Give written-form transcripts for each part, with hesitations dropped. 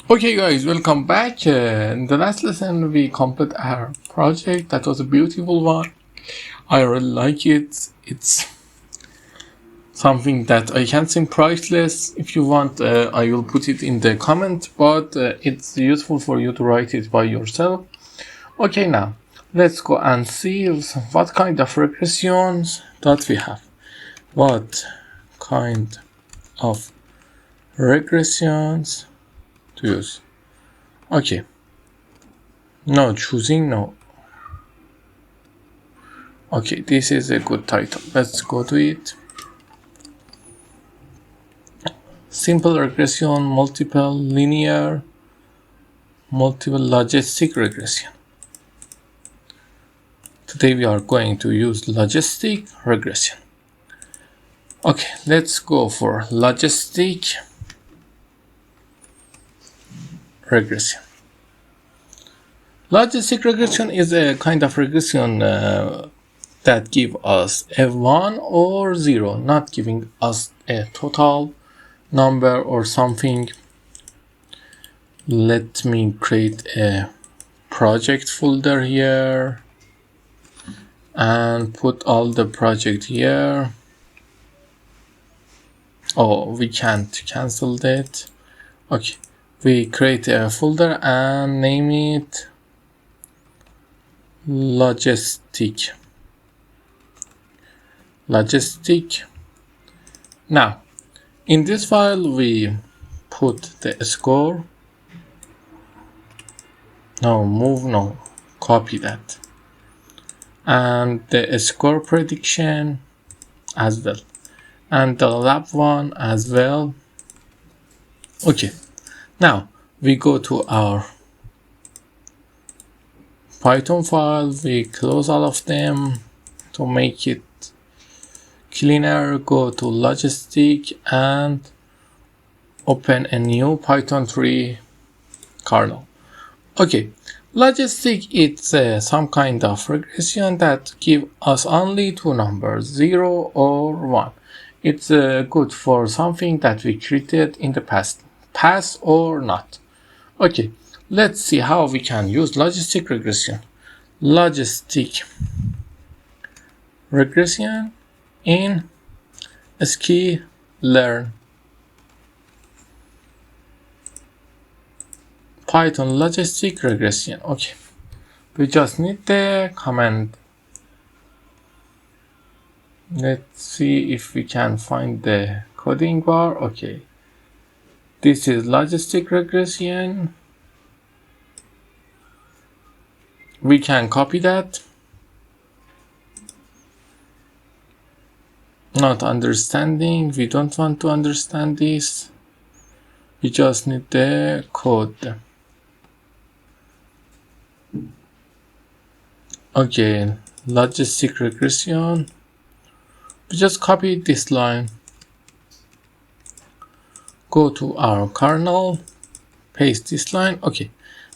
Okay guys, welcome back. In the last lesson we completed our project. That was a beautiful one. I really like it. It's something that I can't say priceless. If you want, I will put it in the comment, but it's useful for you to write it by yourself. Okay, now let's go and see what kind of regressions that we have. What kind of regressions to use? Okay, no choosing, no. Okay, this is a good title. Let's go to it. Simple regression, multiple linear, multiple logistic regression. Today we are going to use logistic regression. Okay, let's go for logistic regression. Logistic regression is a kind of regression that give us a 1 or 0, not giving us a total number or something. Let me create a project folder here and put all the project here. Oh, we can't cancel that. Okay, we create a folder and name it logistic. Now in this file we put the score. Copy that, and the score prediction as well, and the lab one as well. Okay, now we go to our Python file, we close all of them to make it cleaner. Go to logistic and open a new Python 3 kernel. Okay, logistic, it's some kind of regression that give us only two numbers, 0 or 1. It's good for something that we created in the past, pass or not. Okay, let's see how we can use logistic regression. Logistic regression in Scikit-learn. Python logistic regression. Okay, we just need the command. Let's see if we can find the coding bar. Okay, this is logistic regression. We can copy that. Not understanding, we don't want to understand this. We just need the code. Okay, logistic regression. We just copy this line. Go to our kernel, paste this line. Okay,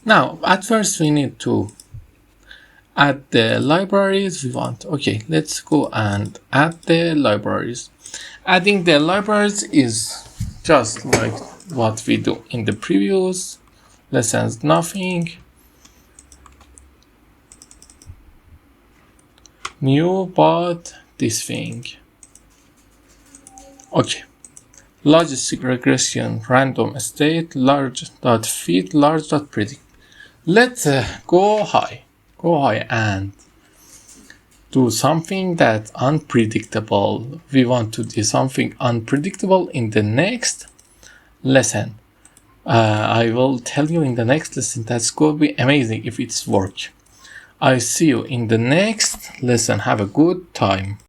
now at first we need to add the libraries we want. Okay, let's go and add the libraries. Adding the libraries is just like what we do in the previous lessons. Nothing new but this thing. Okay, logistic regression, random state, large.fit, large.predict. Let's go high and do something that's unpredictable. We want to do something unpredictable in the next lesson. I will tell you in the next lesson. That's going to be amazing if it's work. I see you in the next lesson. Have a good time.